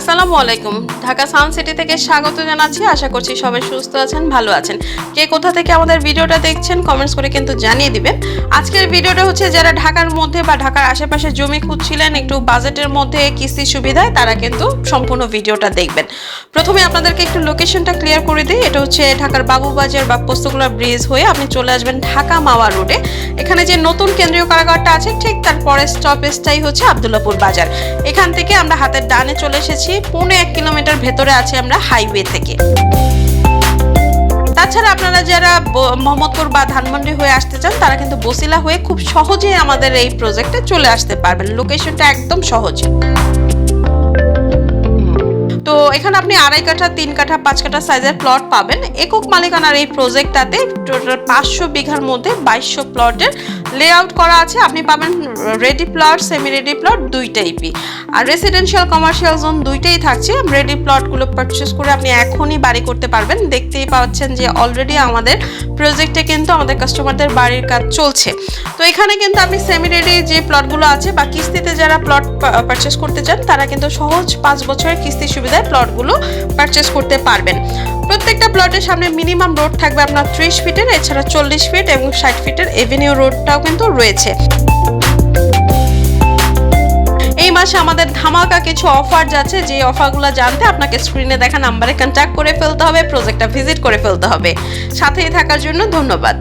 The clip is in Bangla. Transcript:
আসসালামু আলাইকুম। ঢাকা সাউন্ড সিটি থেকে স্বাগত জানাচ্ছি। আশা করছি সবাই সুস্থ আছেন, ভালো আছেন। কে কোথা থেকে আমাদের ভিডিওটা দেখছেন কমেন্টস করে কিন্তু জানিয়ে দিবেন। আজকের ভিডিওটা হচ্ছে যারা ঢাকার মধ্যে বা ঢাকার আশেপাশে জমি খুঁজছিলেন একটু বাজেটের মধ্যে কিস্তি সুবিধায়, তারা কিন্তু সম্পূর্ণ ভিডিওটা দেখবেন। প্রথমে আপনাদেরকে একটু লোকেশনটা ক্লিয়ার করে দিই। এটা হচ্ছে ঢাকার বাবুবাজার বা পোস্তগোলা ব্রিজ হয়ে আপনি চলে আসবেন ঢাকা মাওয়া রোডে। এখানে যে নতুন কেন্দ্রীয় কারাগারটা আছে ঠিক তার পরের স্টপেজটাই হচ্ছে আব্দুল্লাহপুর বাজার। এখান থেকে আমরা হাতের ডানে চলে এসেছি, 1.5 কিলোমিটার ভেতরে আছি আমরা হাইওয়ে থেকে। তাছাড়া আপনারা যারা মোহাম্মদপুর বা ধানমন্ডি হয়ে আসতে চান তারা কিন্তু বসিলা হয়ে খুব সহজেই আমাদের এই প্রজেক্টে চলে আসতে পারবেন। লোকেশনটা একদম সহজ। তো এখানে আপনি 2.5 কাঠা, 3 কাঠা, 5 কাঠা সাইজের প্লট পাবেন। একক মালিকানার এই প্রজেক্টটাতে টোটাল 500 বিঘার মধ্যে 2200 প্লটের লেআউট করা আছে। আপনি পাবেন ready plot, semi ready plot দুইটাই আর রেসিডেন্সিয়াল কমার্শিয়াল জোন দুইটাই থাকছে। রেডি প্লটগুলো পারচেস করে আপনি এখনই বাড়ি করতে পারবেন। দেখতেই পাচ্ছেন যে অলরেডি আমাদের প্রজেক্টে কিন্তু আমাদের কাস্টমারদের বাড়ির কাজ চলছে। তো এখানে কিন্তু আপনি সেমি রেডি যে প্লটগুলো আছে বা কিস্তিতে যারা প্লট পারচেস করতে চান তারা কিন্তু সহজ 5 বছরের কিস্তি সুবিধায় প্লটগুলো পারচেস করতে পারবেন। প্রত্যেকটা প্লটের সামনে মিনিমাম রোড থাকবে আপনার 30 ফিটের, এছাড়া 40 ফিট এবং 60 ফিটের এভিনিউ রোডটাও কিন্তু রয়েছে। এই মাসে আমাদের ধামাকা কিছু অফার যাচ্ছে। যে অফারগুলো জানতে আপনাকে স্ক্রিনে দেখা নাম্বারে কন্ট্যাক্ট করে ফেলতে হবে, প্রজেক্টটা ভিজিট করে ফেলতে হবে। সাথেই থাকার জন্য ধন্যবাদ।